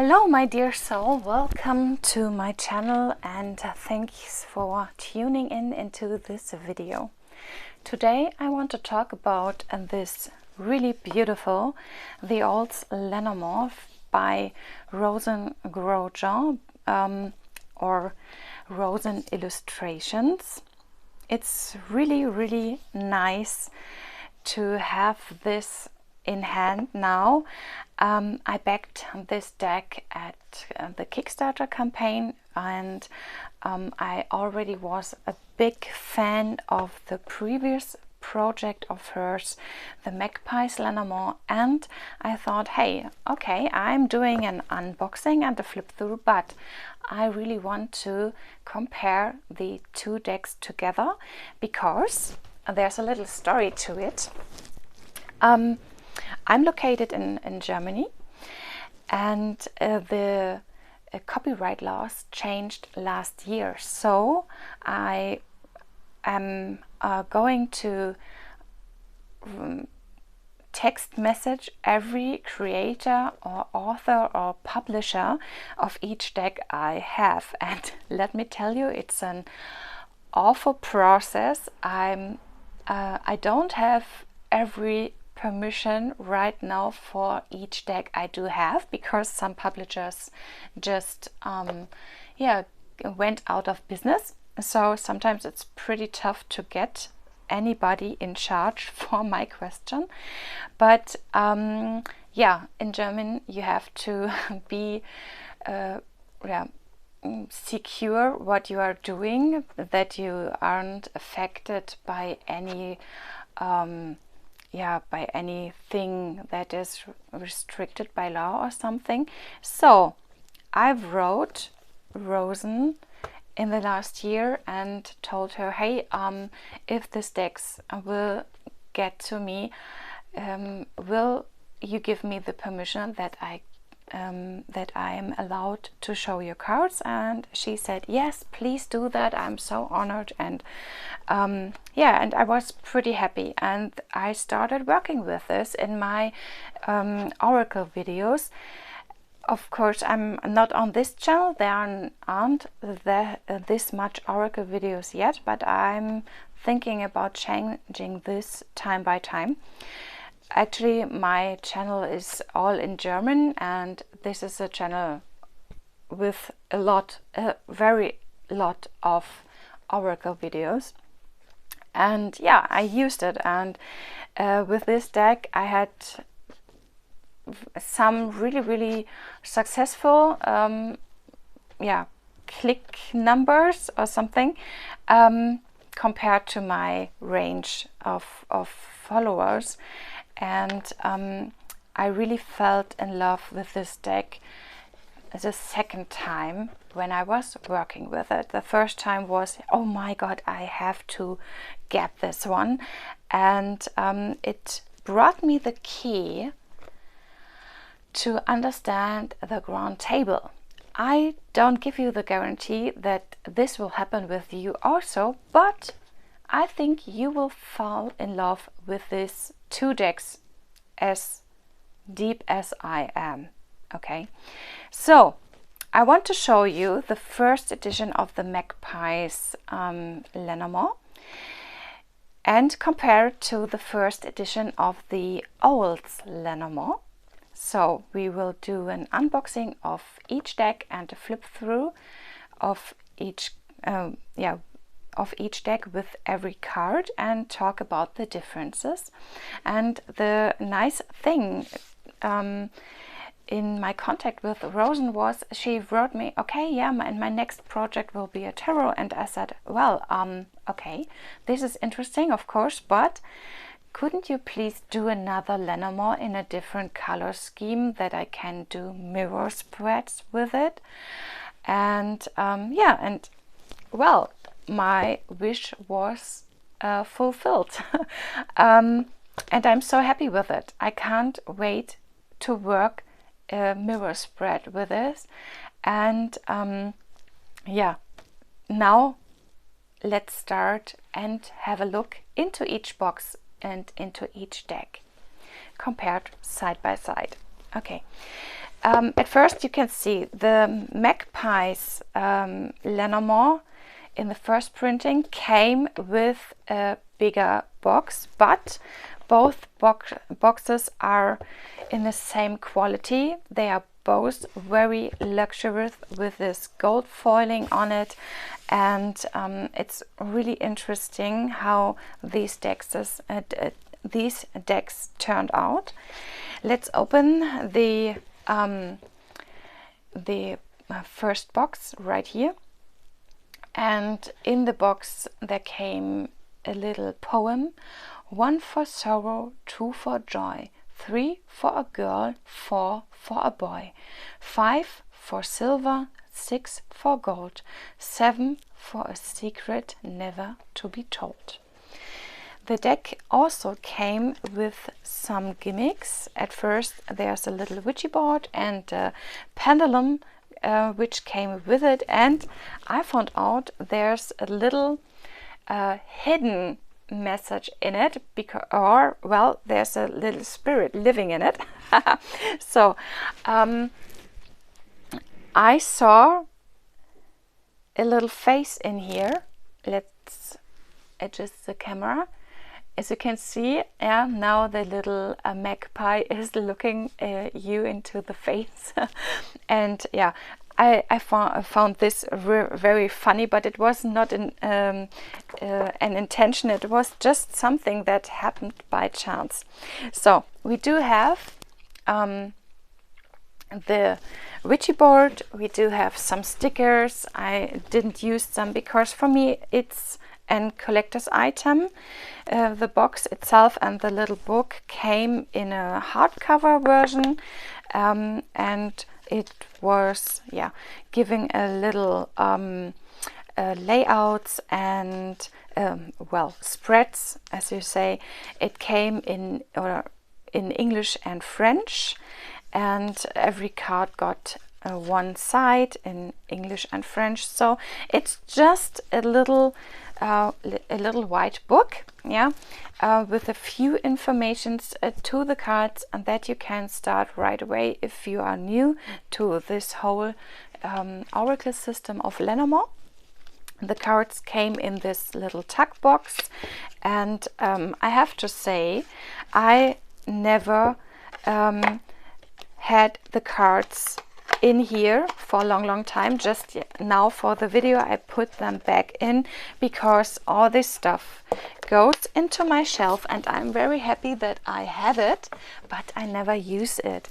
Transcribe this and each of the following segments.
Hello my dear soul, welcome to my channel and thanks for tuning in into this video. Today I want to talk about this really beautiful The Old Lenormand by Rozenn Grosjean or Rozennillustrations. It's really nice to have this in hand now. I backed this deck at the Kickstarter campaign, and I already was a big fan of the previous project of hers, the Magpie Lenormand, and I thought, hey, okay, I'm doing an unboxing and a flip through, but I really want to compare the two decks together because there's a little story to it. I'm located in Germany, and the copyright laws changed last year, so I am going to text message every creator or author or publisher of each deck I have, and let me tell you, it's an awful process. I don't have every permission right now for each deck I do have, because some publishers just went out of business, so sometimes it's pretty tough to get anybody in charge for my question. But yeah, in German you have to be secure what you are doing, that you aren't affected by any by anything that is restricted by law or something. So I've wrote Rozenn in the last year and told her, hey, if this decks will get to me, will you give me the permission that I am allowed to show your cards? And she said, yes, please do that. I'm so honored. And yeah, and I was pretty happy, and I started working with this in my oracle videos. Of course, I'm not on this channel, there aren't this much oracle videos yet, but I'm thinking about changing this time by time. Actually, my channel is all in German, and this is a channel with a very lot of oracle videos. And yeah, I used it, and with this deck I had some really successful click numbers or something compared to my range of followers. And I really felt in love with this deck the second time when I was working with it. The first time was, oh my god, I have to get this one, and it brought me the key to understand the ground table. I don't give you the guarantee that this will happen with you also, but I think you will fall in love with these two decks as deep as I am. Okay, so I want to show you the first edition of the Magpie's Lenormand and compare it to the first edition of the old Lenormand. So we will do an unboxing of each deck and a flip through of each deck with every card, and talk about the differences. And the nice thing in my contact with Rozenn was, she wrote me, okay, yeah, my next project will be a tarot. And I said, well, okay, this is interesting, of course, but couldn't you please do another Lenormand in a different color scheme that I can do mirror spreads with it? And yeah, and well, my wish was fulfilled. And I'm so happy with it. I can't wait to work a mirror spread with this. And yeah, now let's start and have a look into each box and into each deck compared side by side. Okay, At first you can see the Magpie's Lenormand in the first printing came with a bigger box, but both boxes are in the same quality. They are both very luxurious with this gold foiling on it, and it's really interesting how these decks turned out. Let's open the first box right here, and in the box there came a little poem: 1 for sorrow, 2 for joy, 3 for a girl, 4 for a boy, 5 for silver, 6 for gold, 7 for a secret never to be told. The deck also came with some gimmicks. At first there's a little witchy board and a pendulum which came with it, and I found out there's a little hidden message in it, because, or well, there's a little spirit living in it. So I saw a little face in here. Let's adjust the camera. As you can see, yeah, now the little magpie is looking you into the face. And yeah, I found this very funny, but it was not an intention. It was just something that happened by chance. So we do have the witchy board. We do have some stickers. I didn't use them because for me it's a collector's item. The box itself and the little book came in a hardcover version, and it was, yeah, giving a little layouts and well, spreads, as you say. It came in English and French, and every card got one side in English and French. So it's just a little white book, yeah, with a few informations to the cards, and that you can start right away if you are new to this whole oracle system of Lenormand. The cards came in this little tuck box, and I have to say I never had the cards in here for a long time. Just now for the video I put them back in, because all this stuff goes into my shelf and I'm very happy that I have it, but I never use it.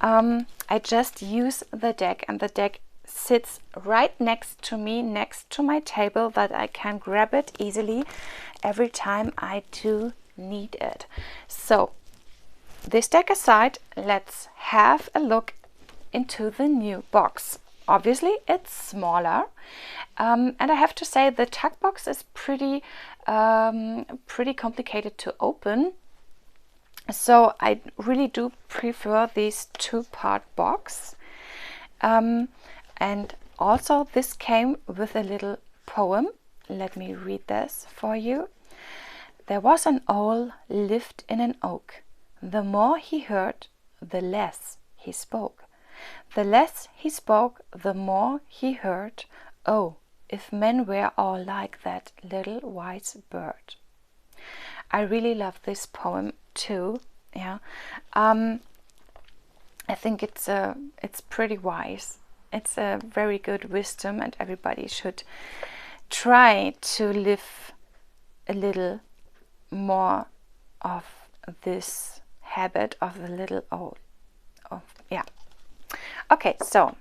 I just use the deck, and the deck sits right next to me, next to my table, that I can grab it easily every time I do need it. So this deck aside, let's have a look into the new box. Obviously it's smaller, and I have to say the tuck box is pretty complicated to open, so I really do prefer this two-part box. And also this came with a little poem. Let me read this for you. There was an owl lived in an oak. The more he heard, the less he spoke. The less he spoke, the more he heard. Oh, if men were all like that little wise bird. I really love this poem too. Yeah, I think it's pretty wise. It's a very good wisdom, and everybody should try to live a little more of this habit of the little owl. Yeah. Okay, so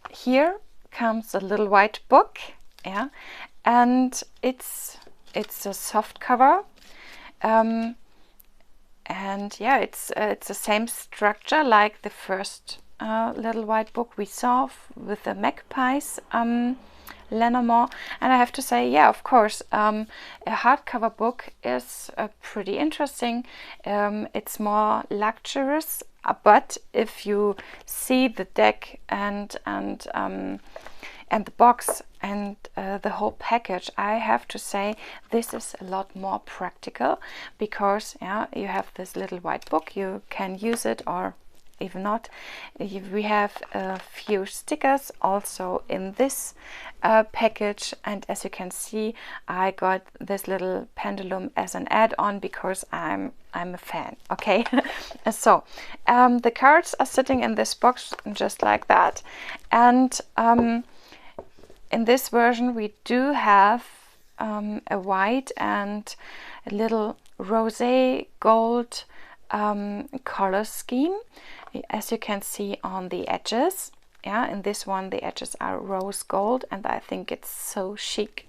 here comes a little white book, yeah, and it's a soft cover, and yeah, it's the same structure like the first little white book we saw with the Magpies Lenormand. And I have to say, yeah, of course, a hardcover book is pretty interesting. It's more luxurious, but if you see the deck and the box and the whole package, I have to say this is a lot more practical, because yeah, you have this little white book, you can use it or if not, we have a few stickers also in this package, and as you can see, I got this little pendulum as an add-on because I'm a fan. Okay. So the cards are sitting in this box just like that, and in this version we do have a white and a little rosé gold color scheme, as you can see on the edges. Yeah, in this one the edges are rose gold, and I think it's so chic.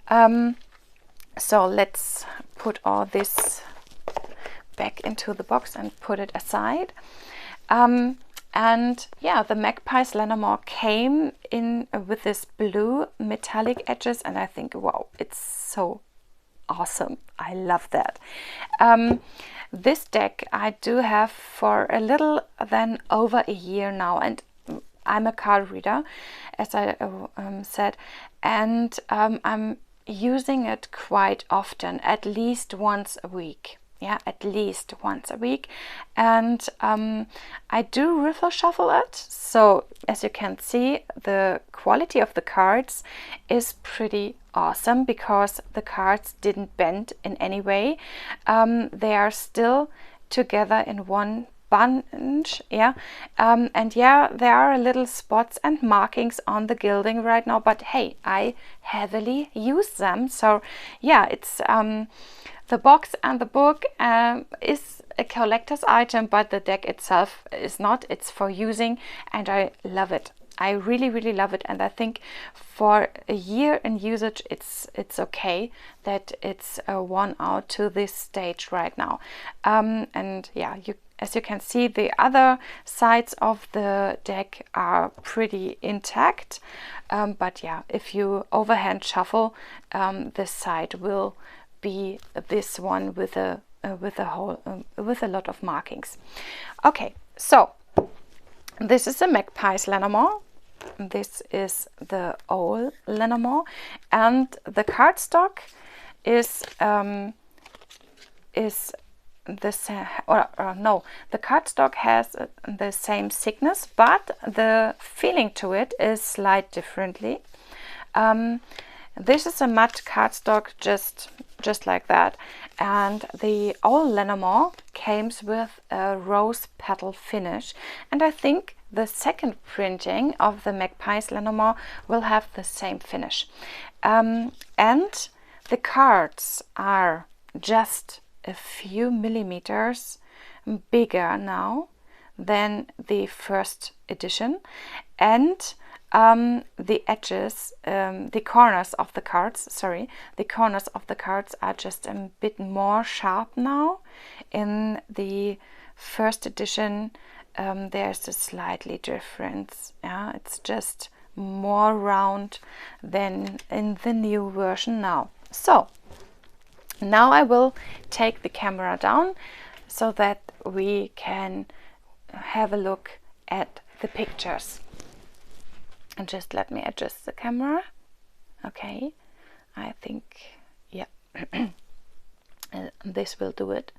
So let's put all this back into the box and put it aside. And yeah, the Magpie's Lenormand came in with this blue metallic edges, and I think, wow, it's so awesome. I love that. This deck I do have for a little than over a year now, and I'm a card reader, as I said, and I'm using it quite often, at least once a week. Yeah, at least once a week. And I do riffle shuffle it, so as you can see, the quality of the cards is pretty awesome because the cards didn't bend in any way. They are still together in one bunch. Yeah, and yeah, there are little spots and markings on the gilding right now, but hey, I heavily use them. So yeah, it's the box and the book is a collector's item, but the deck itself is not. It's for using, and I love it. I really, really love it, and I think for a year in usage, it's okay that it's worn out to this stage right now. And yeah, as you can see, the other sides of the deck are pretty intact. But yeah, if you overhand shuffle, this side will be this one with a lot of markings. Okay, so this is the Magpie's Lenormand. This is the old Lenormand, and the cardstock is the same, or no, the cardstock has the same thickness, but the feeling to it is slight differently. This is a matte cardstock, just like that, and the old Lenormand comes with a rose petal finish, and I think the second printing of the Magpie's Lenormand will have the same finish. And the cards are just a few millimeters bigger now than the first edition, and the edges, the corners of the cards, the corners of the cards are just a bit more sharp now. In the first edition, there's a slightly difference. Yeah, it's just more round than in the new version now. So now I will take the camera down so that we can have a look at the pictures. And just let me adjust the camera. Okay, I think, yeah, this will do it.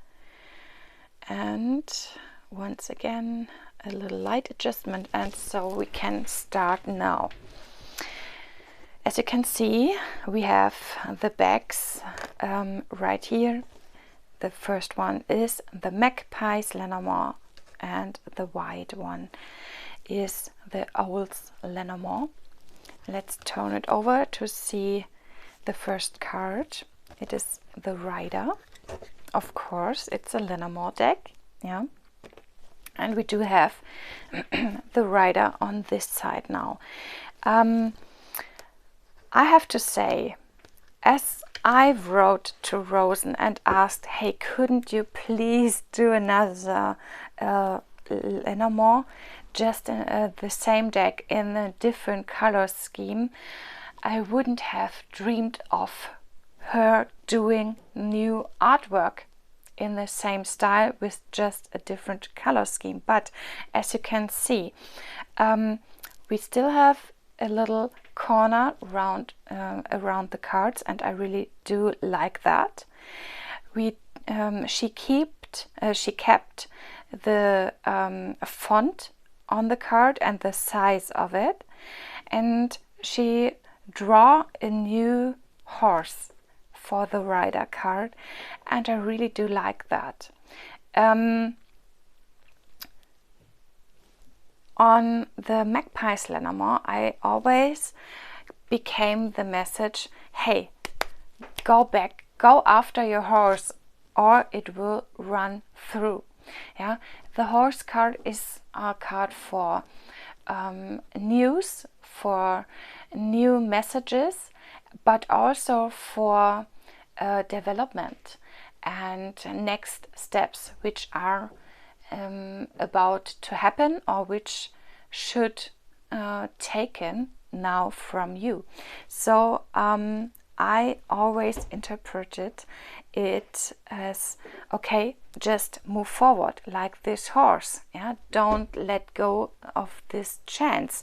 And once again, a little light adjustment, and so we can start now. As you can see, we have the bags right here. The first one is the Magpie's Lenormand, and the white one is the old Lenormand. Let's turn it over to see the first card. It is the Rider. Of course, it's a Lenormand deck. Yeah, and we do have the Rider on this side now. I have to say, as I wrote to Rozenn and asked, hey, couldn't you please do another Lenormand, just the same deck in a different color scheme, I wouldn't have dreamed of her doing new artwork in the same style with just a different color scheme. But as you can see, we still have a little corner around the cards, and I really do like that. She kept the font on the card and the size of it, and she draw a new horse for the rider card, and I really do like that. On the Magpie's Lenormand, I always became the message, hey, go back, go after your horse, or it will run through. Yeah, the horse card is a card for news, for new messages, but also for development and next steps which are about to happen, or which should taken now from you. So I always interpreted it as, okay, just move forward like this horse. Yeah, don't let go of this chance.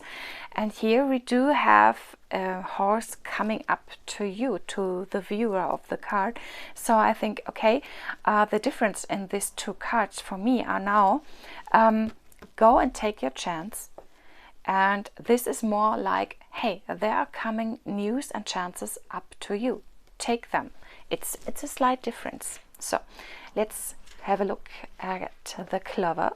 And here we do have a horse coming up to you, to the viewer of the card. So I think, okay, the difference in these two cards for me are now, go and take your chance. And this is more like, hey, there are coming news and chances up to you. Take them. It's a slight difference. So let's have a look at the clover.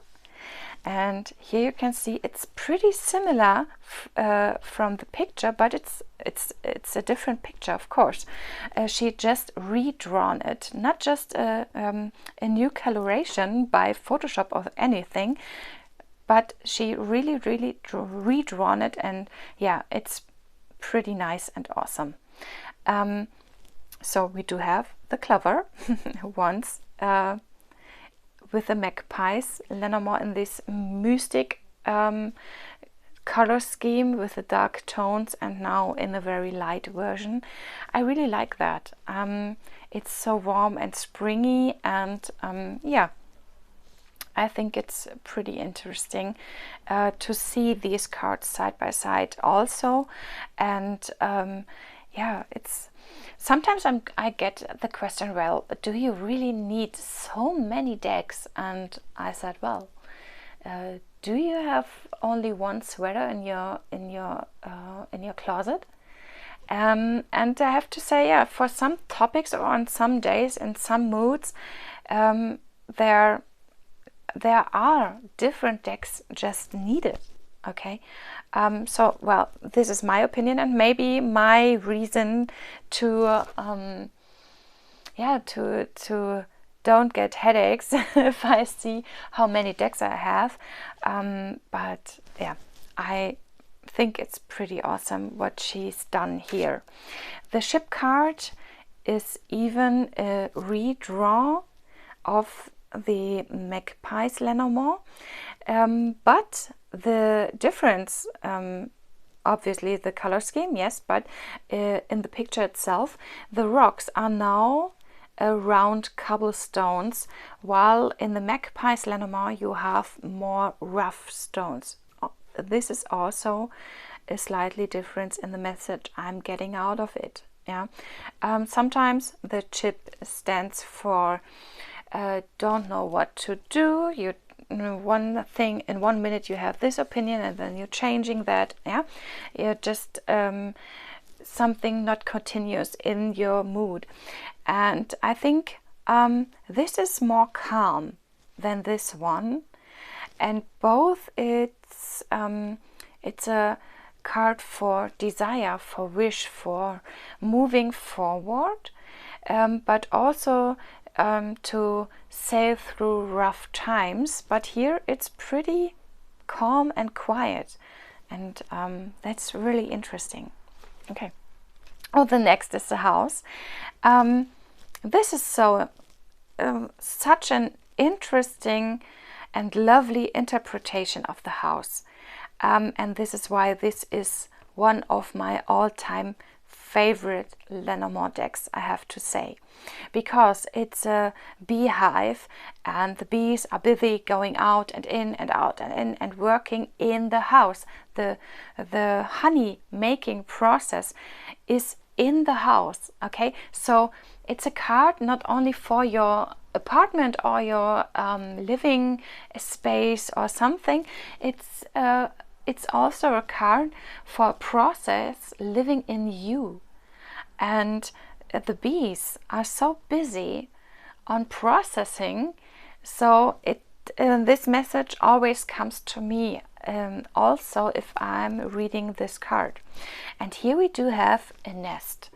And here you can see it's pretty similar from the picture, but it's a different picture, of course. She just redrawn it, not just a new coloration by Photoshop or anything, but she really redrawn it, and yeah, it's pretty nice and awesome. So we do have the clover once with the Magpies Lenormand in this mystic color scheme with the dark tones, and now in a very light version. I really like that. It's so warm and springy, and yeah, I think it's pretty interesting to see these cards side by side also. And yeah, it's sometimes I get the question, well, do you really need so many decks? And I said, well, do you have only one sweater in your closet? And I have to say, yeah, for some topics or on some days in some moods, there are different decks just needed. Okay, so well, this is my opinion, and maybe my reason to yeah, to don't get headaches if I see how many decks I have. But yeah, I think it's pretty awesome what she's done here. The ship card is even a redraw of the Magpie's Lenormand, but the difference, obviously the color scheme, yes, but in the picture itself, the rocks are now round cobblestones, while in the Magpie's Lenormand you have more rough stones. This is also a slightly difference in the message I'm getting out of it. Yeah, sometimes the chip stands for don't know what to do. You one thing in 1 minute you have this opinion, and then you're changing that. Yeah, you're just something not continuous in your mood. And I think this is more calm than this one, and both it's a card for desire, for wish, for moving forward, but also to sail through rough times. But here it's pretty calm and quiet, and that's really interesting. Okay. Oh, the next is the house. This is so such an interesting and lovely interpretation of the house, and this is why this is one of my all-time favorite Lenormand decks, I have to say, because it's a beehive and the bees are busy going out and in and out and in and working in the house. The honey making process is in the house. Okay, so it's a card not only for your apartment or your living space or something. It's also a card for a process living in you. And the bees are so busy on processing, so this message always comes to me also if I'm reading this card. And here we do have a nest,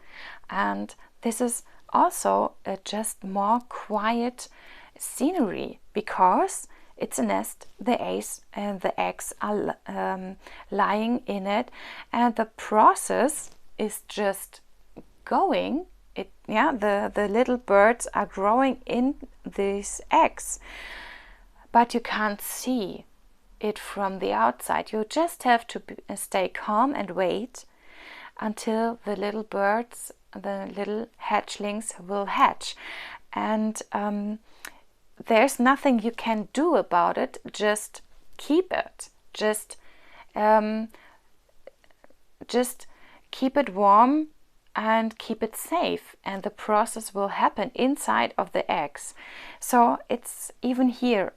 and this is also just more quiet scenery because it's a nest. The ace and the eggs are lying in it, and the process is just going. The little birds are growing in these eggs, but you can't see it from the outside. You just have to stay calm and wait until the little birds, the little hatchlings, will hatch. And there's nothing you can do about it. Just keep it. Just keep it warm and keep it safe, and the process will happen inside of the eggs. So it's even here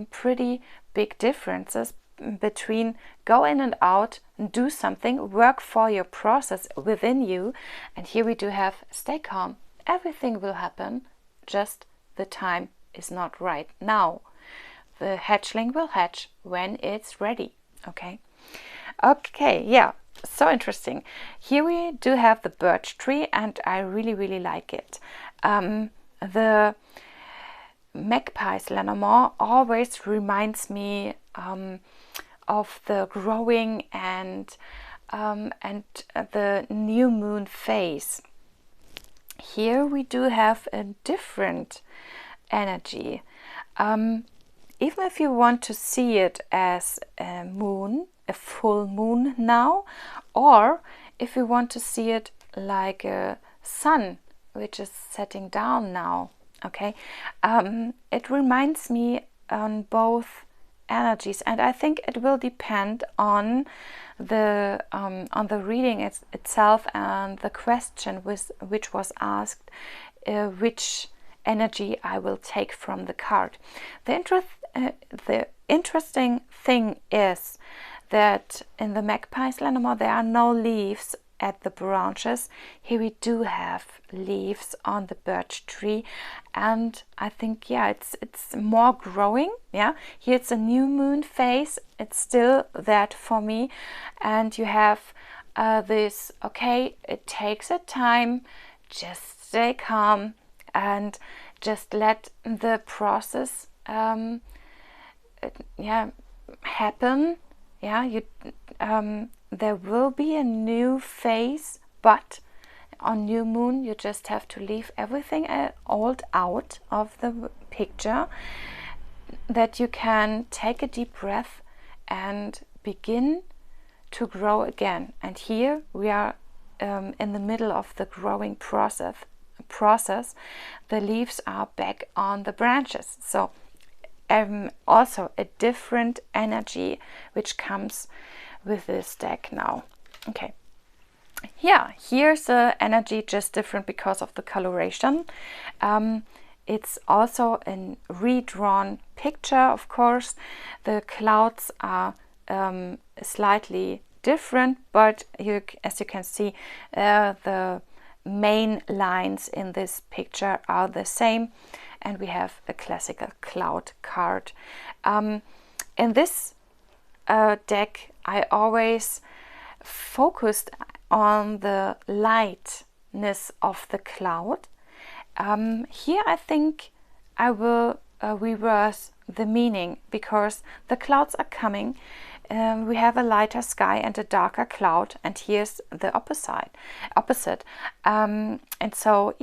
pretty big differences between go in and out and do something, work for your process within you. And here we do have stay calm. Everything will happen, just the time is not right now. The hatchling will hatch when it's ready. Okay, yeah. So interesting. Here we do have the birch tree, and I really like it. The Magpie's Lenormand always reminds me of the growing and the new moon phase. Here we do have a different energy. Even if you want to see it as a moon, a full moon now, or if you want to see it like a sun which is setting down now. Okay, it reminds me on both energies, and I think it will depend on the reading itself and the question which was asked, which energy I will take from the card. The interesting thing is that in the Magpie's Lenormand there are no leaves at the branches. Here we do have leaves on the birch tree, and I think it's more growing. Here it's a new moon phase. It's still that for me, and you have this. Okay, it takes a time. Just stay calm and just let the process happen. There will be a new phase, but on new moon you just have to leave everything old out of the picture, that you can take a deep breath and begin to grow again. And here we are in the middle of the growing process. The leaves are back on the branches, so also a different energy which comes with this deck now. Okay, here's the energy, just different because of the coloration. It's also a redrawn picture, of course. The clouds are slightly different, but as you can see, the main lines in this picture are the same, and we have a classical cloud card. In this deck I always focused on the lightness of the cloud. Here I think I will reverse the meaning, because the clouds are coming. We have a lighter sky and a darker cloud, and here's the opposite. And so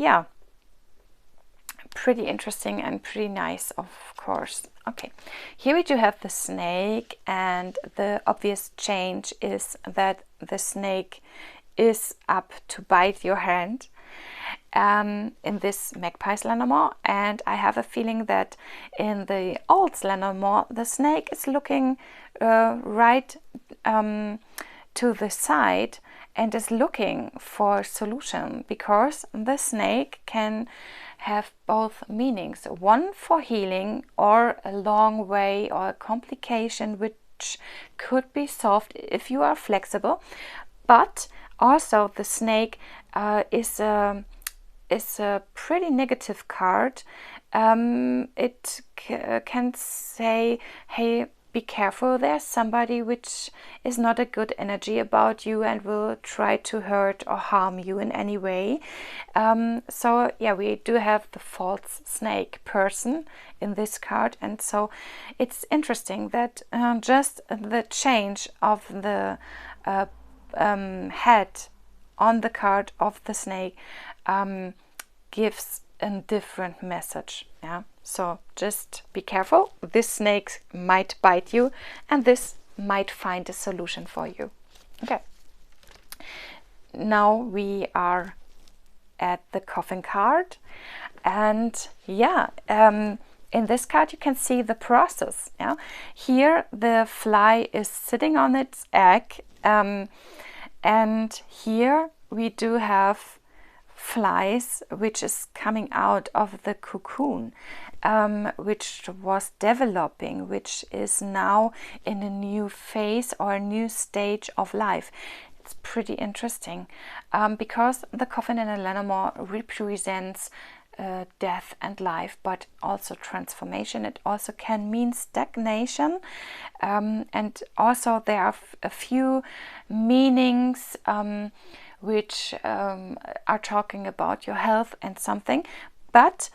pretty interesting and pretty nice, of course. Okay, here we do have the snake, and the obvious change is that the snake is up to bite your hand in this Magpie's Lenormand, and I have a feeling that in the old Lenormand the snake is looking right to the side, and is looking for a solution, because the snake can have both meanings, one for healing or a long way or a complication which could be solved if you are flexible. But also the snake is a pretty negative card. It can say, hey, be careful, there's somebody which is not a good energy about you and will try to hurt or harm you in any way. So yeah, we do have the false snake person in this card, and so it's interesting that just the change of the head on the card of the snake gives a different message. Yeah, so just be careful, this snake might bite you and this might find a solution for you. Okay, now we are at the coffin card, and yeah, in this card you can see the process. Yeah, here the fly is sitting on its egg, and here we do have flies which is coming out of the cocoon, which was developing, which is now in a new phase or a new stage of life. It's pretty interesting, because the coffin in a Lenormand represents death and life, but also transformation. It also can mean stagnation, and also there are a few meanings which are talking about your health and something. But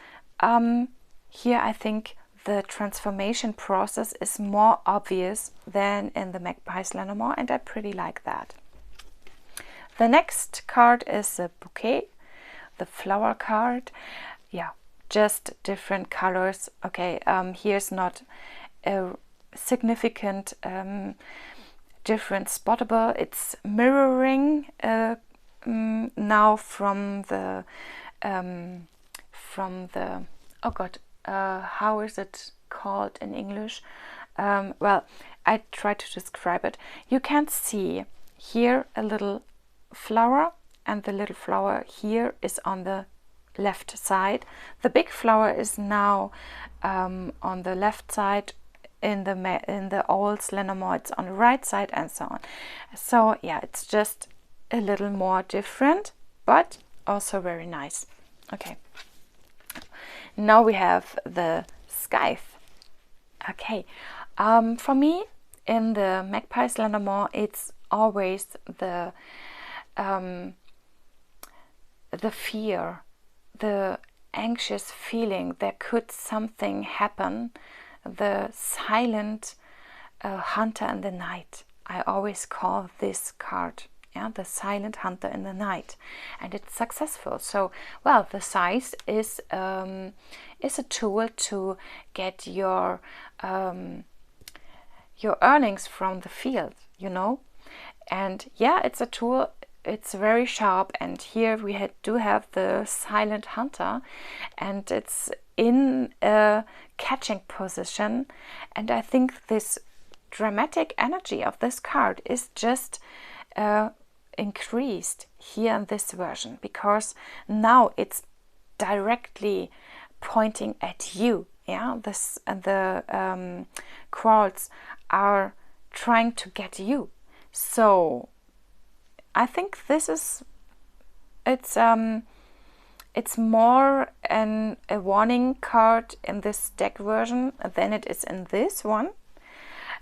here I think the transformation process is more obvious than in the Magpie's Lenormand, and I pretty like that. The next card is a bouquet, the flower card. Yeah, just different colors. Okay, here's not a significant different spottable. It's mirroring now from the oh god, how is it called in English? Well, I try to describe it. You can see here a little flower, and the little flower here is on the left side. The big flower is now on the left side. In the old Lenormand it's on the right side, and so on. So yeah, it's just a little more different, but also very nice. Okay, now we have the scythe. Okay, for me in the Magpie's Lenormand it's always the fear, the anxious feeling there could something happen, the silent hunter in the night. I always call this card, yeah, the silent hunter in the night, and it's successful. So, well, the scythe is a tool to get your earnings from the field, you know, and yeah, it's a tool. It's very sharp, and here we do have the silent hunter, and it's in a catching position, and I think this dramatic energy of this card is just increased here in this version, because now it's directly pointing at you. Yeah, this and the crawls are trying to get you. So I think this is it's more a warning card in this deck version than it is in this one.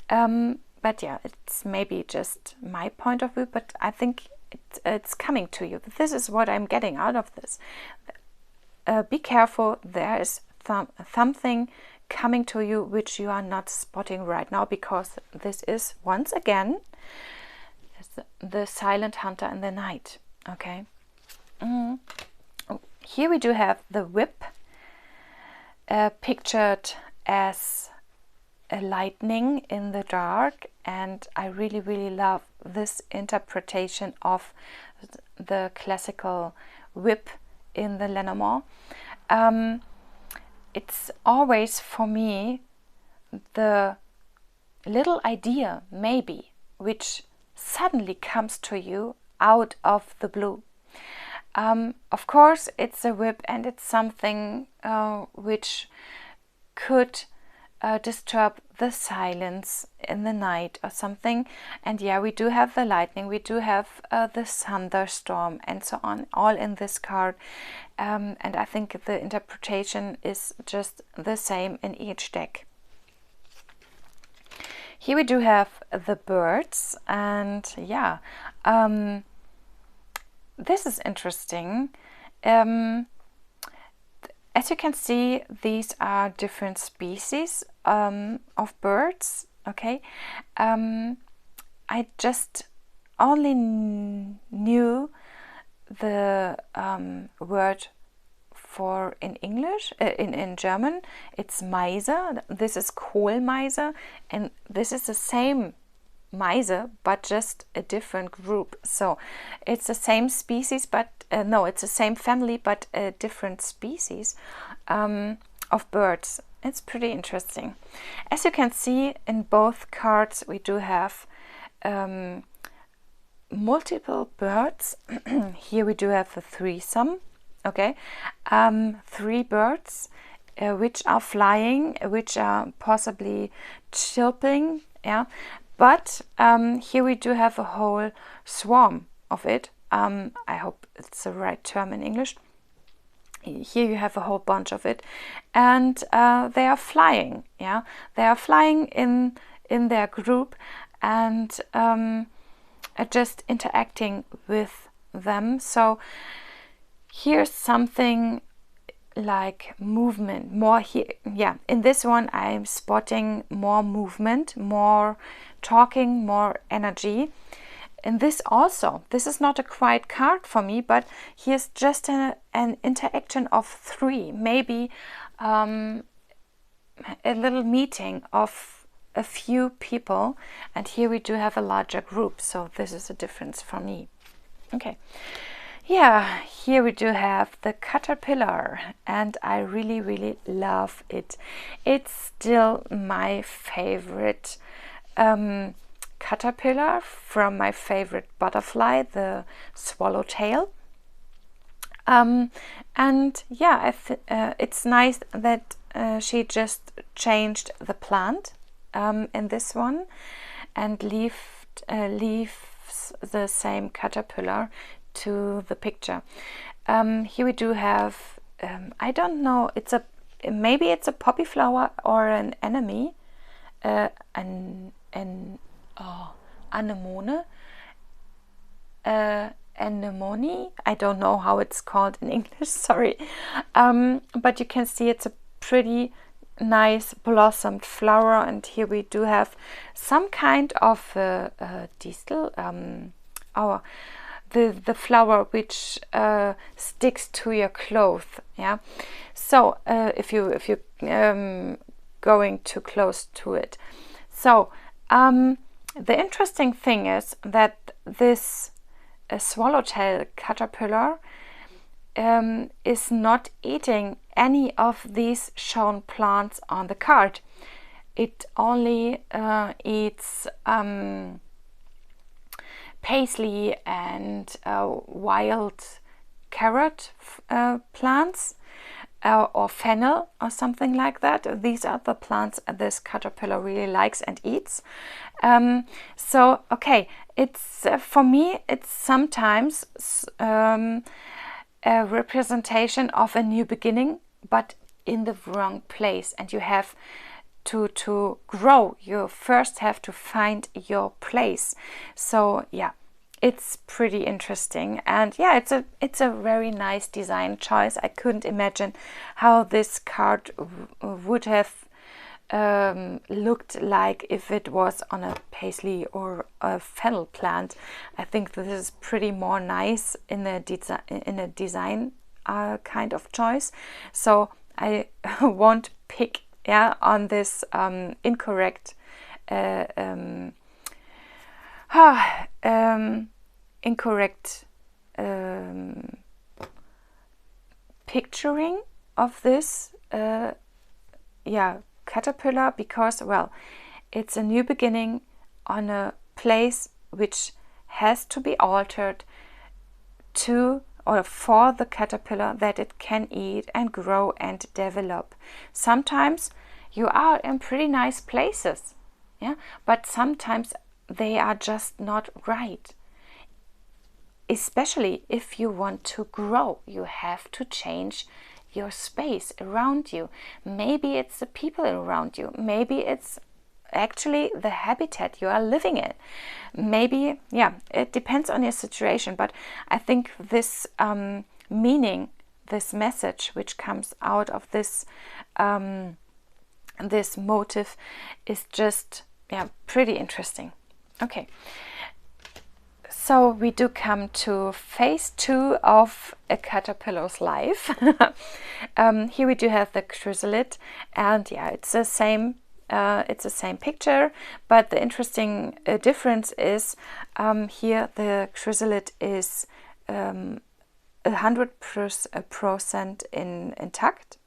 But yeah, it's maybe just my point of view, but I think it's coming to you. This is what I'm getting out of this. Be careful, there is something coming to you which you are not spotting right now, because this is once again the silent hunter in the night. Okay. Here we do have the whip, pictured as a lightning in the dark, and I really love this interpretation of the classical whip in the Lenormand. It's always for me the little idea maybe which suddenly comes to you out of the blue. Of course, it's a whip and it's something which could disturb the silence in the night or something. And yeah, we do have the lightning, we do have the thunderstorm and so on, all in this card. And I think the interpretation is just the same in each deck. Here we do have the birds, and yeah, this is interesting. As you can see, these are different species of birds. Okay, I just only knew the word for in English, in German, it's Meise. This is Kohlmeise, and this is the same Meise, but just a different group. So it's the same species, but no, it's the same family, but a different species of birds. It's pretty interesting. As you can see in both cards, we do have multiple birds. Here we do have a threesome. Okay, 3 birds which are flying, which are possibly chirping, yeah. But here we do have a whole swarm of it. I hope it's the right term in English. Here you have a whole bunch of it, and they are flying. Yeah, they are flying in their group, and just interacting with them. So here's something like movement, more here. Yeah, in this one I'm spotting more movement, more talking, more energy. And this also, this is not a quiet card for me, but here's just an interaction of 3, maybe a little meeting of a few people. And here we do have a larger group, so this is a difference for me. Okay. Yeah, here we do have the caterpillar, and I really love it. It's still my favorite caterpillar from my favorite butterfly, the swallowtail. And yeah, it's nice that she just changed the plant in this one and leaves the same caterpillar to the picture. Here we do have I don't know, maybe it's a poppy flower or an anemone, anemone, anemone. I don't know how it's called in English, sorry. But you can see it's a pretty nice blossomed flower, and here we do have some kind of distel, the flower which sticks to your clothes. Yeah, so if you going too close to it. So the interesting thing is that this swallowtail caterpillar is not eating any of these shown plants on the card. It only eats paisley and wild carrot plants or fennel or something like that. These are the plants this caterpillar really likes and eats. So okay, it's for me it's sometimes a representation of a new beginning, but in the wrong place, and you have to grow. You first have to find your place. So yeah, it's pretty interesting, and yeah, it's a very nice design choice. I couldn't imagine how this card would have looked like if it was on a paisley or a fennel plant. I think this is pretty more nice in a design kind of choice. So I won't pick on this incorrect picturing of this caterpillar, because well, it's a new beginning on a place which has to be altered to or for the caterpillar that it can eat and grow and develop. Sometimes you are in pretty nice places, yeah, but sometimes they are just not right. Especially if you want to grow, you have to change your space around you. Maybe it's the people around you. Maybe it's actually the habitat you are living in. Maybe, yeah, it depends on your situation. But I think this meaning, this message which comes out of this this motive is just, yeah, pretty interesting. Okay. So we do come to phase 2 of a caterpillar's life. Here we do have the chrysalid, and yeah, it's the same picture, but the interesting difference is here the chrysalid is 100% intact.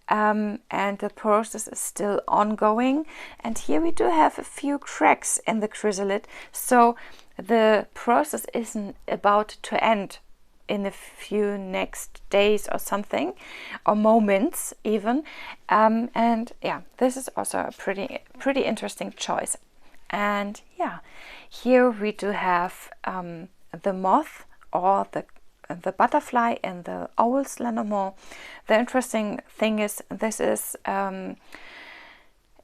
And the process is still ongoing, and here we do have a few cracks in the chrysalid, so the process isn't about to end in a few next days or something, or moments even, and yeah, this is also a pretty interesting choice. And yeah, here we do have the moth or the butterfly and the owl's Lenormand. The interesting thing is this is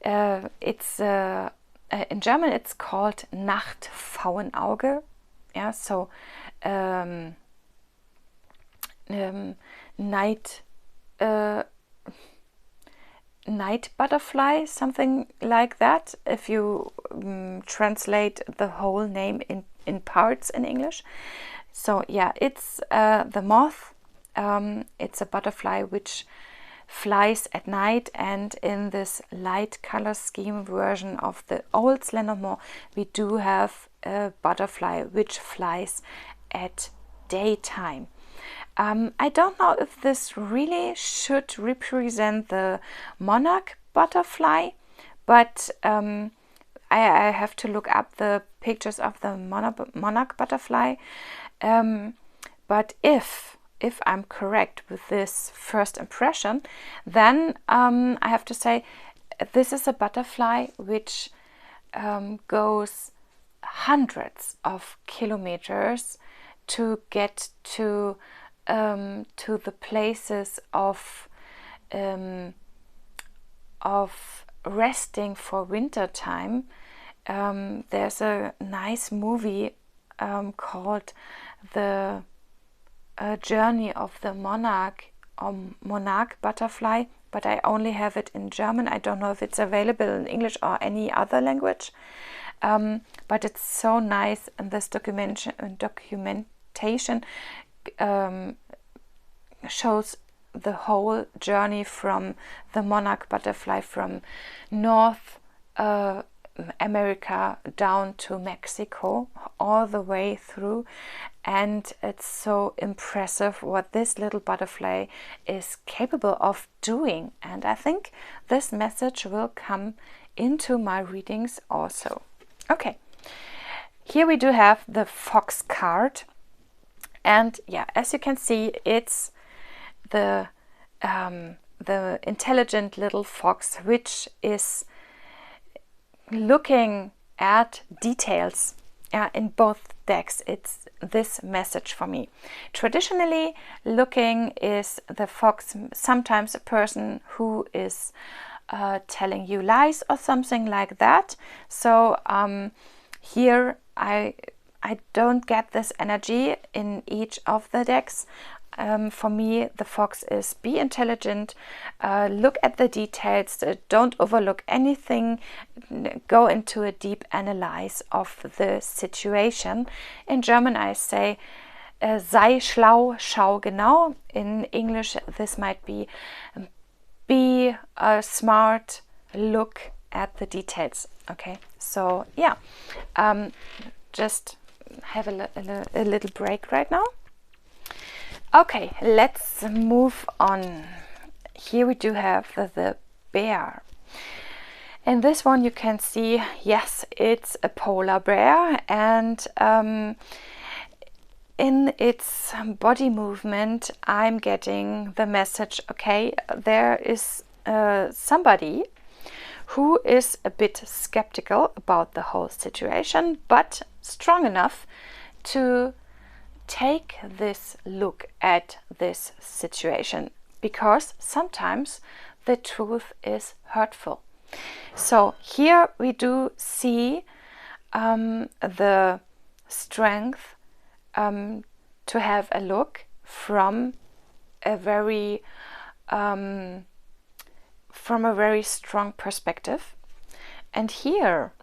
it's in German it's called Nachtpfauenauge. Yeah, so night butterfly, something like that, if you translate the whole name in parts in English. So yeah, it's the moth. It's a butterfly which flies at night, and in this light color scheme version of the old Lenormand, we do have a butterfly which flies at daytime. I don't know if this really should represent the monarch butterfly, but I have to look up the pictures of the monarch butterfly. But if I'm correct with this first impression, then I have to say this is a butterfly which goes hundreds of kilometers to get to the places of resting for winter time. There's a nice movie called The Journey of the Monarch or Monarch Butterfly, but I only have it in German. I don't know if it's available in English or any other language, but it's so nice, and this documentation shows the whole journey from the monarch butterfly from North America down to Mexico, all the way through, and it's so impressive what this little butterfly is capable of doing. And I think this message will come into my readings also. Okay, here we do have the fox card, and yeah, as you can see, it's the intelligent little fox which is looking at details. In both decks, it's this message for me. Traditionally, looking is the fox, sometimes a person who is telling you lies or something like that. So here I don't get this energy in each of the decks. For me, the fox is be intelligent, look at the details, don't overlook anything, go into a deep analyze of the situation. In German I say, sei schlau, schau genau. In English this might be smart, look at the details. Okay, so yeah, just have a little break right now. Okay, let's move on. Here we do have the bear. In this one you can see, yes, it's a polar bear, and in its body movement, I'm getting the message, okay, there is somebody who is a bit skeptical about the whole situation, but strong enough to take this look at this situation, because sometimes the truth is hurtful. So here we do see the strength to have a look from a very strong perspective. And here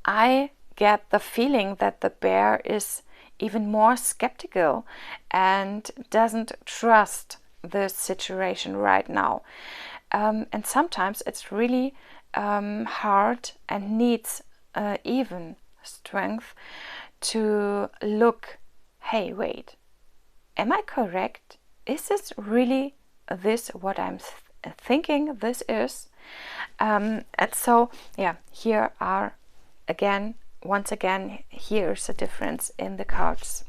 I get the feeling that the bear is even more skeptical and doesn't trust the situation right now. And sometimes it's really hard and needs even strength to look, hey, wait, am I correct? Is this really this what I'm thinking this is? And so, yeah, here are once again, here's a difference in the cards.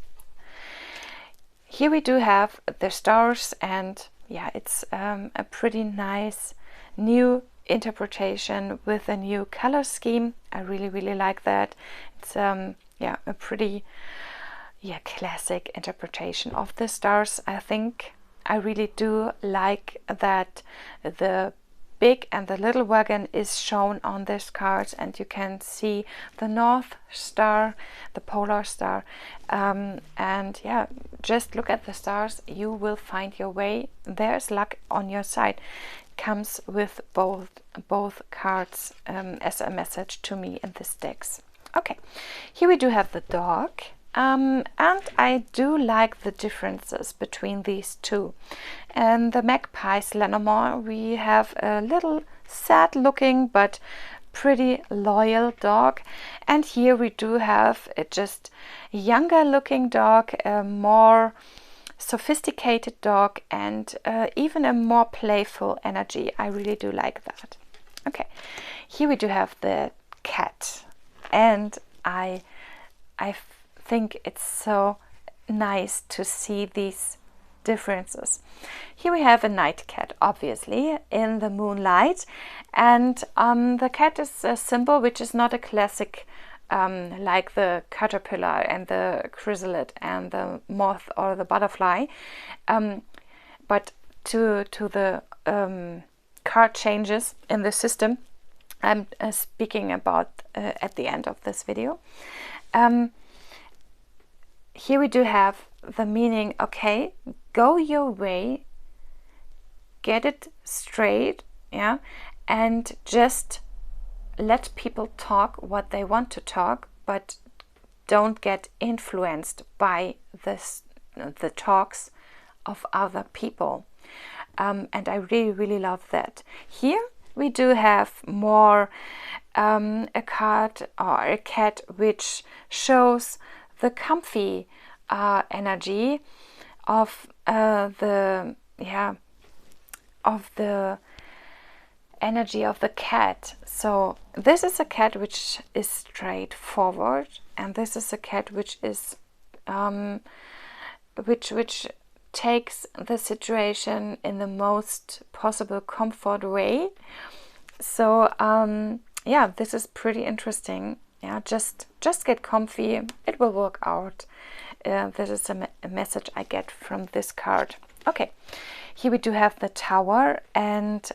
Here we do have the stars, and yeah, it's a pretty nice new interpretation with a new color scheme. I really like that. It's yeah, a pretty classic interpretation of the stars. I think I really do like that the big and the little wagon is shown on this card, and you can see the North Star, the polar star, and yeah, just look at the stars, you will find your way. There's luck on your side. Comes with both cards as a message to me in this decks. Okay, here we do have the dog. And I do like the differences between these two. And the Magpie's Lenormand, we have a little sad looking but pretty loyal dog. And here we do have a just younger looking dog, a more sophisticated dog, and even a more playful energy. I really do like that. Okay, here we do have the cat. And I think it's so nice to see these differences. Here we have a night cat, obviously, in the moonlight, and the cat is a symbol which is not a classic like the caterpillar and the chrysalid and the moth or the butterfly, but to the card changes in the system I'm speaking about at the end of this video. Here we do have the meaning, okay, go your way, get it straight, yeah, and just let people talk what they want to talk, but don't get influenced by the talks of other people. And I really love that. Here we do have more a card or a cat which shows the comfy energy of the energy of the cat. So this is a cat which is straightforward, and this is a cat which is which takes the situation in the most possible comfort way. So yeah, this is pretty interesting. Yeah, just get comfy, it will work out. This is a message I get from this card. Okay, here we do have the Tower, and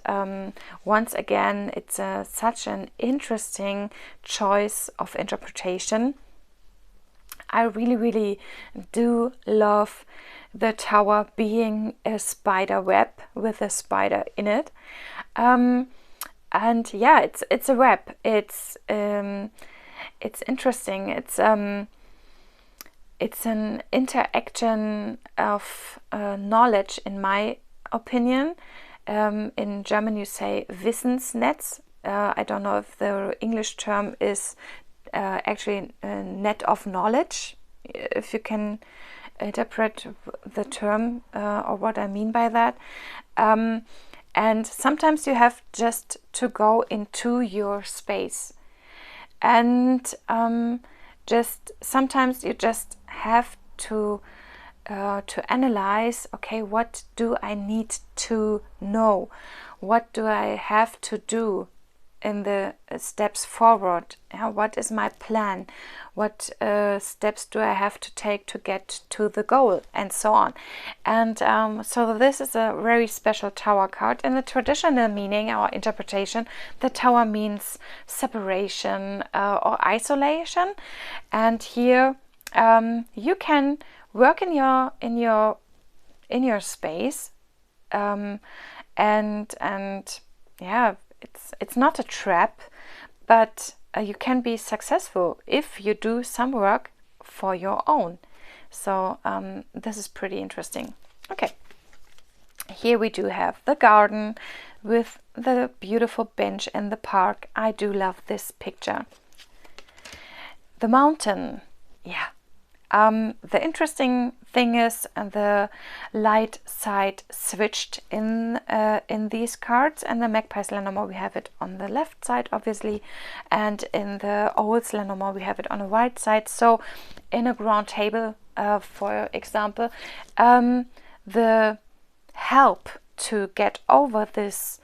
once again it's such an interesting choice of interpretation. I really do love the Tower being a spider web with a spider in it. And yeah, it's a web. It's interesting. It's an interaction of knowledge, in my opinion. In German you say Wissensnetz. I don't know if the English term is actually a net of knowledge, if you can interpret the term or what I mean by that. And sometimes you have just to go into your space, and just sometimes you just have to analyze, okay, what do I need to know? What do I have to do in the steps forward? What is my plan? What steps do I have to take to get to the goal, and so on? And so this is a very special Tower card. In the traditional meaning or interpretation, the Tower means separation or isolation. And here you can work in your space, and yeah, it's not a trap, but you can be successful if you do some work for your own. So this is pretty interesting. Okay, here we do have the garden with the beautiful bench in the park. I do love this picture. The mountain, yeah. The interesting thing is the light side switched in these cards, and the Magpie's Lenormand we have it on the left side, obviously, and in the old Lenormand we have it on the right side. So in a grand table, for example, the help to get over this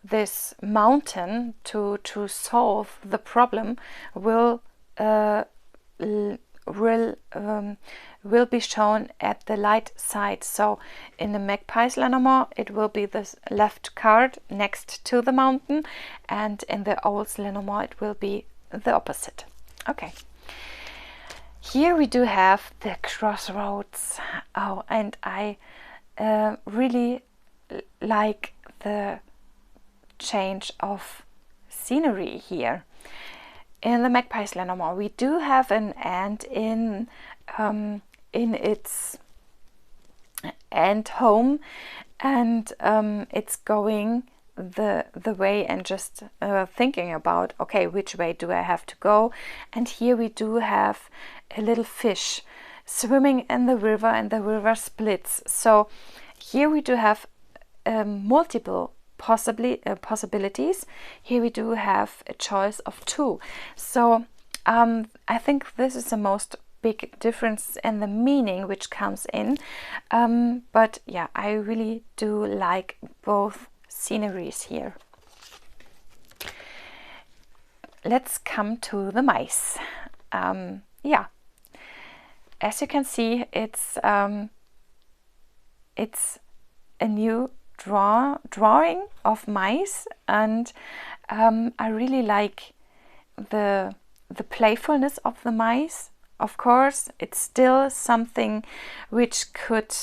this mountain, to solve the problem, will be shown at the light side. So in the Magpie's Lenormand it will be this left card next to the mountain, and in the old Lenormand it will be the opposite. Okay, here we do have the crossroads. Oh, and I really like the change of scenery here. In the Magpie's Lenormand we do have an ant in its ant home, and it's going the way and just thinking about, okay, which way do I have to go? And here we do have a little fish swimming in the river, and the river splits. So here we do have multiple possibilities. Here we do have a choice of two. So I think this is the most big difference in the meaning which comes in, but yeah, I really do like both sceneries here. Let's come to the mice. Yeah, as you can see, it's a new drawing of mice, and I really like the playfulness of the mice. Of course, it's still something which could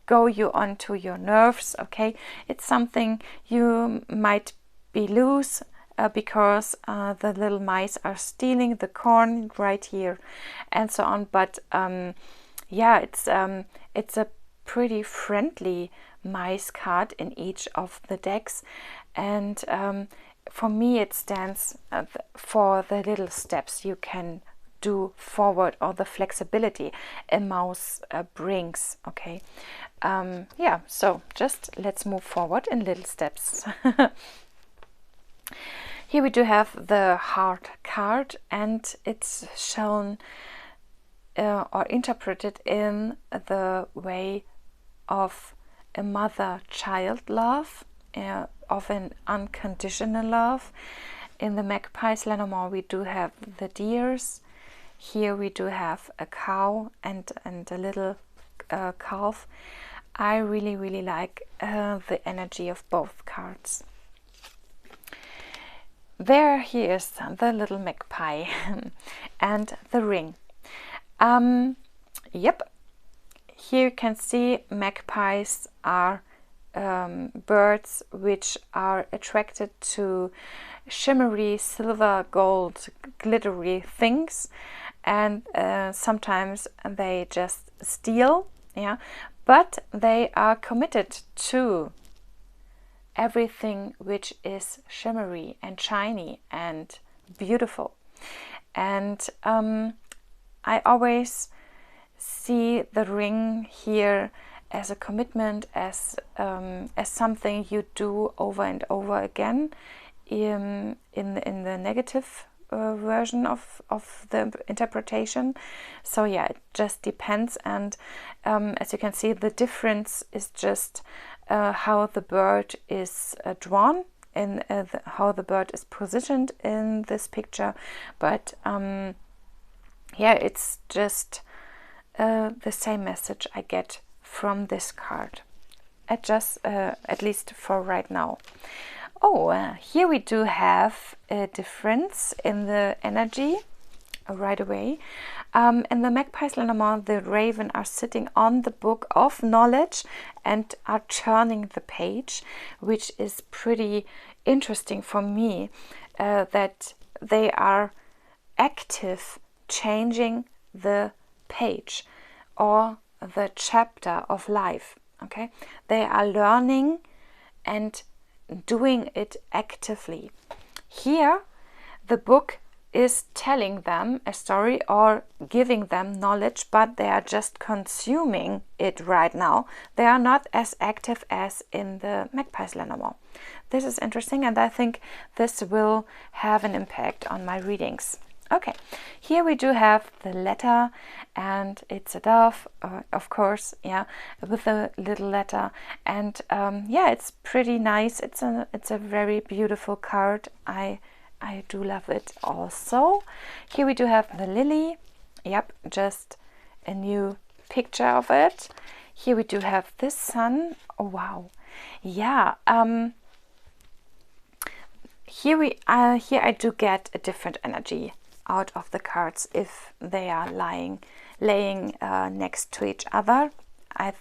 go you onto your nerves. Okay, it's something you might be loose because the little mice are stealing the corn right here, and so on. But yeah, it's a pretty friendly mice card in each of the decks, and for me it stands for the little steps you can do forward, or the flexibility a mouse brings. Okay, yeah, so just let's move forward in little steps. Here we do have the heart card, and it's shown or interpreted in the way of a mother-child love, of an unconditional love. In the Magpie's Lenormand we do have the deers. Here we do have a cow and a little calf. I really like the energy of both cards. There he is, the little magpie and the ring. Yep, here you can see magpies are birds which are attracted to shimmery silver, gold, glittery things, and sometimes they just steal, yeah, but they are committed to everything which is shimmery and shiny and beautiful. And I always see the ring here as a commitment, as something you do over and over again in the negative version of the interpretation. So yeah, it just depends. And as you can see, the difference is just how the bird is drawn and how the bird is positioned in this picture. But yeah, it's just the same message I get from this card, at least for right now. Oh, here we do have a difference in the energy right away. In the Magpie's Lenormand, the raven are sitting on the book of knowledge and are turning the page, which is pretty interesting for me, that they are active changing the page or the chapter of life. Okay, they are learning and doing it actively. Here the book is telling them a story or giving them knowledge, but they are just consuming it right now. They are not as active as in the Magpie's Lenormand. This is interesting, and I think this will have an impact on my readings. Okay, here we do have the letter, and it's a dove, of course, yeah, with a little letter, and yeah, it's pretty nice. It's a very beautiful card. I do love it also. Here we do have the lily. Yep, just a new picture of it. Here we do have this sun. Oh wow, yeah. Here I do get a different energy out of the cards if they are laying next to each other. I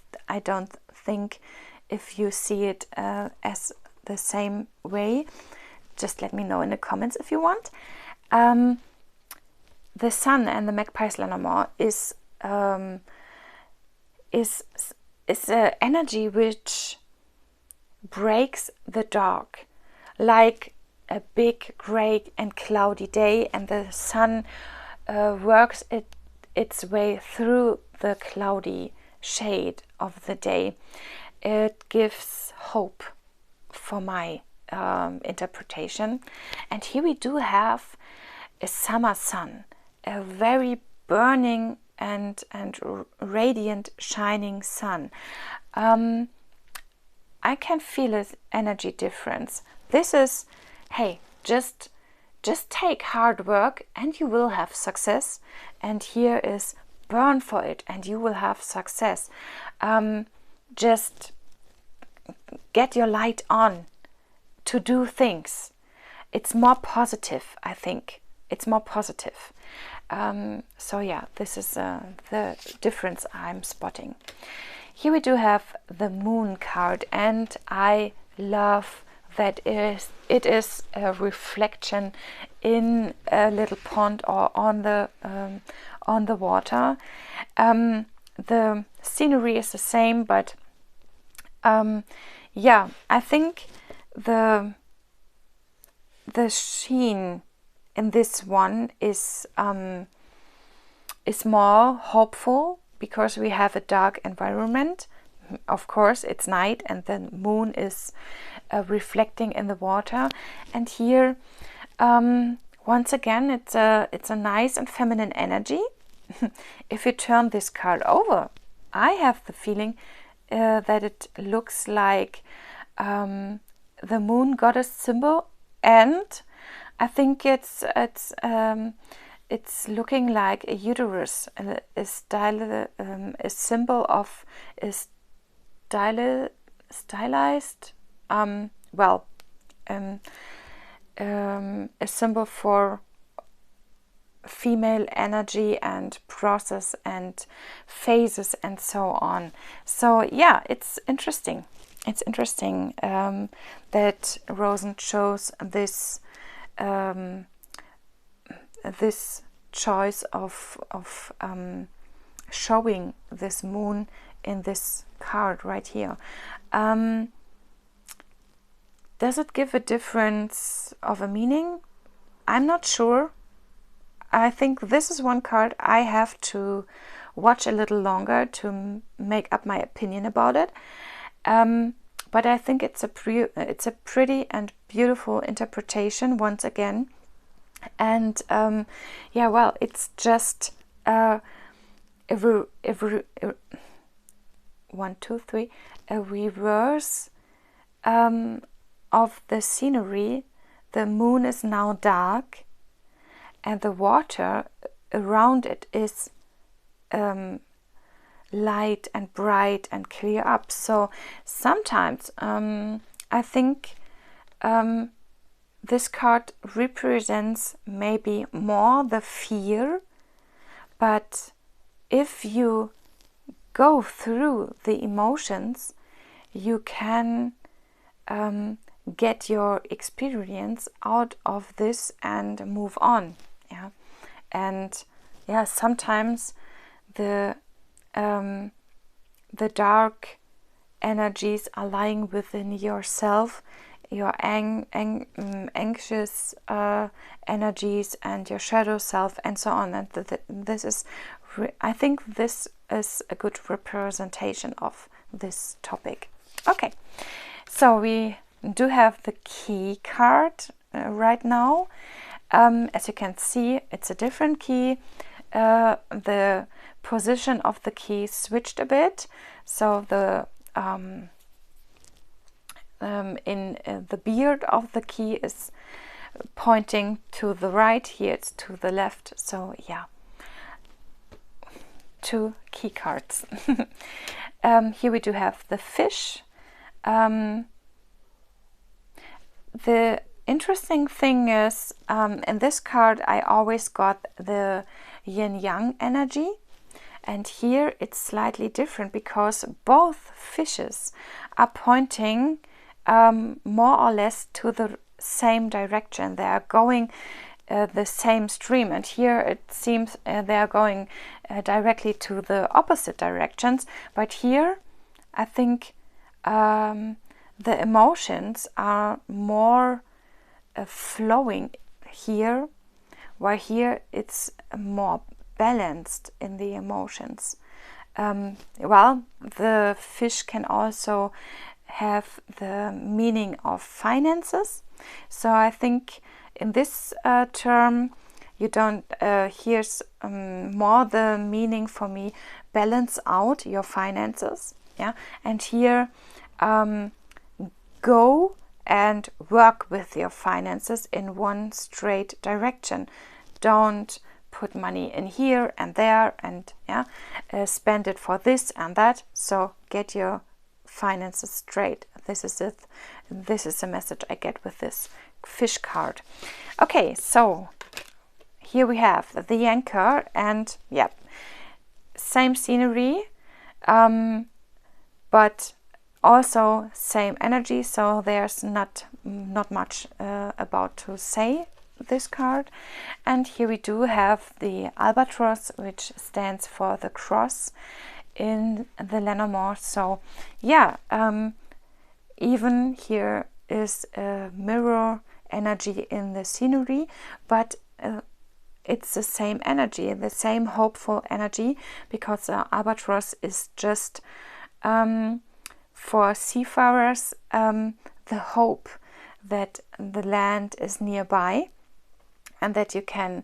don't think if you see it as the same way. Just let me know in the comments if you want. The sun and the Magpie's Lenormand is an energy which breaks the dark, like a big gray and cloudy day, and the sun works its way through the cloudy shade of the day. It gives hope for my interpretation. And here we do have a summer sun, a very burning and radiant shining sun. I can feel an energy difference. This is, hey, just take hard work and you will have success. And here is burn for it and you will have success. Just get your light on to do things. It's more positive, I think. It's more positive. So yeah, this is the difference I'm spotting. Here we do have the moon card, and I love that it is a reflection in a little pond or on the water. The scenery is the same, but yeah, I think the sheen in this one is more hopeful because we have a dark environment. Of course, it's night and the moon is reflecting in the water. And here, once again, it's a nice and feminine energy. If you turn this card over, I have the feeling that it looks like the moon goddess symbol, and I think it's looking like a uterus, a symbol of a stylized, a symbol for female energy and process and phases and so on. So yeah, it's interesting. It's interesting that Rozenn chose this this choice of showing this moon in this card right here. Does it give a difference of a meaning? I'm not sure. I think this is one card I have to watch a little longer to make up my opinion about it. But I think it's a pretty and beautiful interpretation once again. And yeah, well, it's just one, two, three, a reverse of the scenery. The moon is now dark, and the water around it is light and bright and clear up. So sometimes I think this card represents maybe more the fear, but if you go through the emotions, you can get your experience out of this and move on. Yeah, and yeah, sometimes the dark energies are lying within yourself, your anxious energies and your shadow self and so on. And this is, I think this is a good representation of this topic. Okay, so we do have the key card right now. As you can see, it's a different key. The position of the key switched a bit, so the the beard of the key is pointing to the right. Here it's to the left. So yeah, 2 key cards. Here we do have the fish. The interesting thing is, in this card I always got the yin-yang energy, and here it's slightly different because both fishes are pointing more or less to the same direction. They are going the same stream, and here it seems they are going directly to the opposite directions. But here I think the emotions are more flowing here, while here it's more balanced in the emotions. Well, the fish can also have the meaning of finances. So I think in this term you don't, here's more the meaning for me, balance out your finances. Yeah, and here go and work with your finances in one straight direction. Don't put money in here and there and yeah, spend it for this and that. So get your finances straight. This is it. This is the message I get with this fish card. Okay, so here we have the anchor, and yeah, same scenery, but also same energy. So there's not much about to say this card. And here we do have the albatross, which stands for the cross in the Lenormand. So yeah, even here is a mirror energy in the scenery, but it's the same energy, the same hopeful energy, because the albatross is just for seafarers the hope that the land is nearby and that you can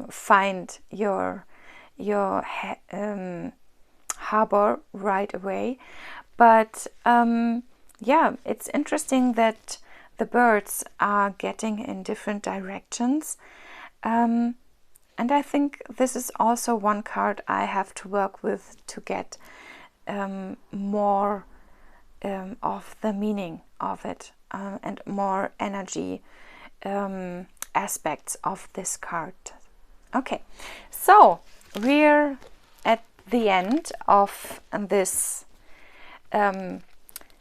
find your harbor right away. But yeah, it's interesting that the birds are getting in different directions, and I think this is also one card I have to work with to get more of the meaning of it and more energy aspects of this card. Okay, so we're at the end of this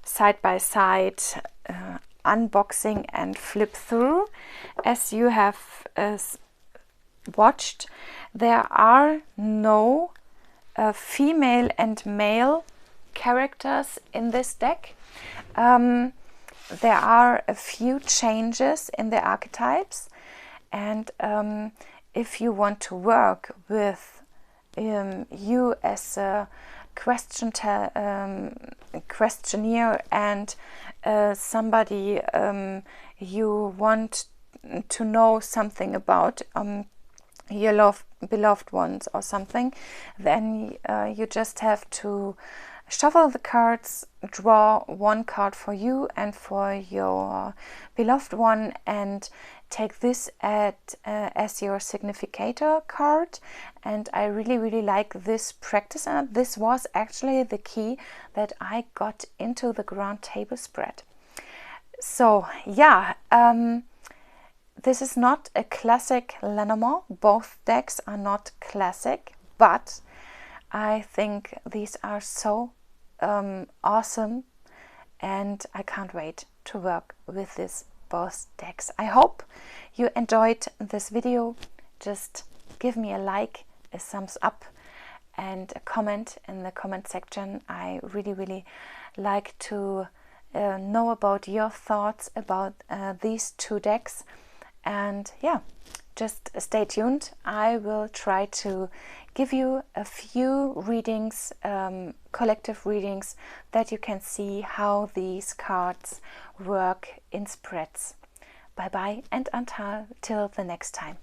side-by-side unboxing and flip through. As you have watched, there are no female and male characters in this deck. There are a few changes in the archetypes, and if you want to work with you as a questionnaire and somebody you want to know something about your beloved ones or something, then you just have to shuffle the cards, draw one card for you and for your beloved one, and take this as your significator card. And I really like this practice, and this was actually the key that I got into the grand table spread. So yeah, this is not a classic Lenormand. Both decks are not classic, but I think these are so awesome, and I can't wait to work with this both decks. I hope you enjoyed this video. Just give me a like, a thumbs up, and a comment in the comment section. I really like to know about your thoughts about these two decks. And yeah, just stay tuned. I will try to give you a few readings, collective readings, that you can see how these cards work in spreads. Bye bye, and until the next time.